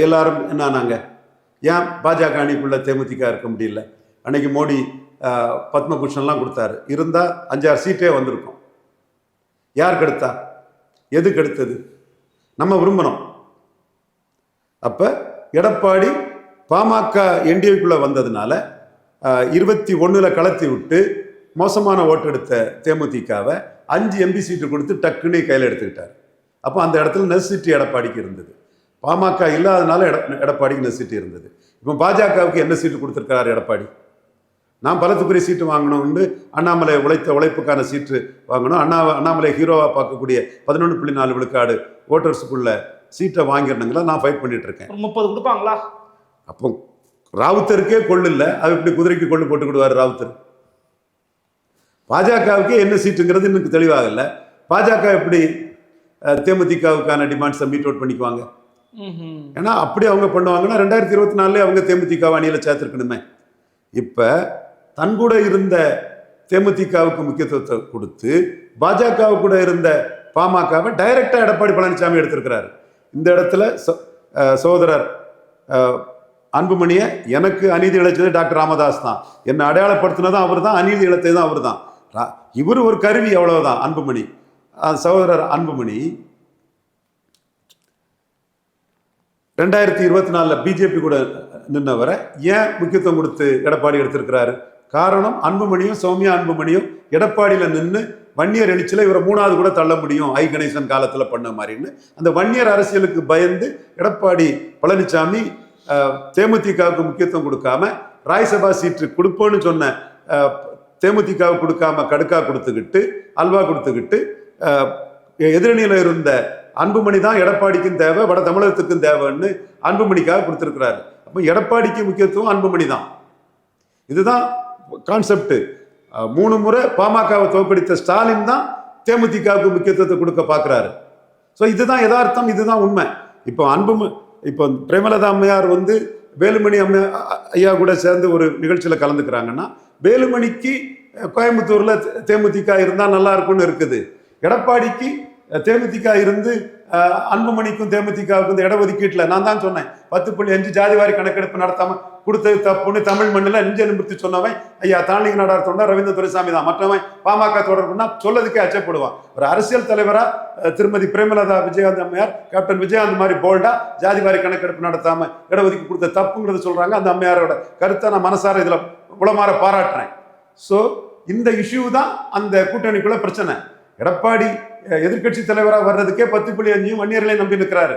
எல்லாரும் என்னானாங்க, ஏன் பாஜக அணிக்குள்ள தேமுதிக இருக்க முடியல? அன்னைக்கு மோடி பத்மபூஷன்லாம் கொடுத்தாரு, இருந்தால் 5-6 சீட்டே வந்திருக்கும். யார் கெடுத்தா? எது கெடுத்தது? நம்ம விரும்பணும். அப்போ எடப்பாடி பாமக என்டிஏக்குள்ளே வந்ததுனால 21 கலத்தி விட்டு மோசமான ஓட்டு எடுத்த தேமுதிகவை 5 எம்பி சீட்டு கொடுத்து டக்குன்னு கையில் எடுத்துக்கிட்டார். அப்போ அந்த இடத்துல நெசிட்டி எடப்பாடிக்கு இருந்தது. பாமக இல்லாதனால எடப்பாடிக்கு நெசிட்டி இருந்தது. இப்போ பாஜகவுக்கு என்ன சீட்டு கொடுத்துருக்காரு எடப்பாடி? நான் பலத்துக்குரிய சீட்டு வாங்கணும்னு அண்ணாமலை உழைப்புக்கான சீட்டு வாங்கணும், அண்ணாமலை ஹீரோவாக பார்க்கக்கூடிய 11.4 விழுக்காடு ஓட்டர்ஸுக்குள்ள சீட்டை வாங்கிடணுங்களா நான் ஃபைட் பண்ணிட்டு இருக்கேன். 30 கொடுப்பாங்களா? அப்போ ராவுத்தருக்கே கொள்ளு இல்லை, அது இப்படி குதிரைக்கு கொள்ளு போட்டுக்கிடுவார் ராவுத்தர். பாஜகவுக்கே என்ன சீட்டுங்கிறது இன்னும் தெளிவாகல. பாஜக எப்படி தேமுதிகவுக்கான டிமாண்ட்ஸை மீட் அவுட் பண்ணிக்குவாங்க? ஏன்னா அப்படி அவங்க பண்ணுவாங்கன்னா 2024 அவங்க தேமுதிக அணியில் சேர்த்துருக்கணுமே. இப்போ தன் கூட இருந்த தேமுதிகவுக்கு முக்கியத்துவத்தை கொடுத்து பாஜக கூட இருந்த பாமகவை டைரக்டா எடப்பாடி பழனிசாமி எடுத்திருக்கிறாரு. இந்த இடத்துல சகோதரர் அன்புமணியை எனக்கு அநீதி இழைச்சது டாக்டர் ராமதாஸ் தான், என்னை அடையாளப்படுத்தினதும் அவர் தான், அநீதி இழைத்ததும் அவர் தான். இவர் ஒரு கருவி, அவ்வளவுதான். அன்புமணி, சகோதரர் அன்புமணி 2024 பிஜேபி கூட நின்னவரை ஏன் முக்கியத்துவம் கொடுத்து எடப்பாடி எடுத்திருக்கிறாரு? காரணம், அன்புமணியும் சௌமியா அன்புமணியும் எடப்பாடியில நின்று வன்னியர் எழுச்சியில் இவரை 3வது கூட தள்ள முடியும், ஐ கணேசன் காலத்தில் பண்ண மாதிரின்னு அந்த வன்னியர் அரசியலுக்கு பயந்து எடப்பாடி பழனிசாமி தேமுதிகவுக்கு முக்கியத்துவம் கொடுக்காம ராய்சபா சீட்டு கொடுப்போன்னு சொன்ன தேமுதிகவுக்கு கொடுக்காம கடுக்கா கொடுத்துக்கிட்டு அல்வா கொடுத்துக்கிட்டு எதிரணியில் இருந்த அன்புமணி தான் எடப்பாடிக்கும் தேவை, வட தமிழகத்துக்கும் தேவைன்னு அன்புமணிக்காக கொடுத்துருக்கிறாரு. அப்போ எடப்பாடிக்கு முக்கியத்துவம் அன்புமணி தான். இதுதான் கான்செப்ட். 3 முறை பாமகவை தோற்கடித்த ஸ்டாலின் தான் தேமுதிகவுக்கு முக்கியத்துவத்தை கொடுக்க பார்க்குறாரு. ஸோ இதுதான் யதார்த்தம், இதுதான் உண்மை. இப்போ பிரேமலதா அம்மையார் வேலுமணி ஐயா கூட சேர்ந்து ஒரு நிகழ்ச்சியில் கலந்துக்கிறாங்கன்னா வேலுமணிக்கு கோயம்புத்தூர்ல தேமுதிக இருந்தால் நல்லா இருக்கும்னு இருக்குது. எடப்பாடிக்கு தேமுதிக இருந்து அன்புமணிக்கும் தேமுதிகவுக்கும் இந்த இடஒதுக்கீட்டில் நான் தான் சொன்னேன் 10.5 ஜாதிவாரி கணக்கெடுப்பு நடத்தாம கொடுத்தது தப்புன்னு தமிழ் மண்ணில் நெஞ்ச நிமிர்த்தி சொன்னவன் ஐயா தாண்டிங்க நாடார் தொண்டர் ரவீந்திர துரைசாமி தான். மற்றவன் பாமக தொடர்புனா சொல்லதுக்கே அச்சப்படுவான். ஒரு அரசியல் தலைவரா திருமதி பிரேமலதா விஜயகாந்த் அம்மையார், கேப்டன் விஜயகாந்த் மாதிரி போல்டா ஜாதிவாரி கணக்கெடுப்பு நடத்தாம இடஒதுக்கீடு கொடுத்த தப்புங்கிறத சொல்றாங்க. அந்த அம்மையாரோட கருத்தை நான் மனசார இதுல உளமாற பாராட்டுறேன். ஸோ இந்த இஷ்யூ தான் அந்த கூட்டணிக்குள்ள பிரச்சனை. எடப்பாடி எதிர்கட்சி தலைவராக வர்றதுக்கே 10.5 வன்னியர்களை நம்பி நிற்கிறாரு.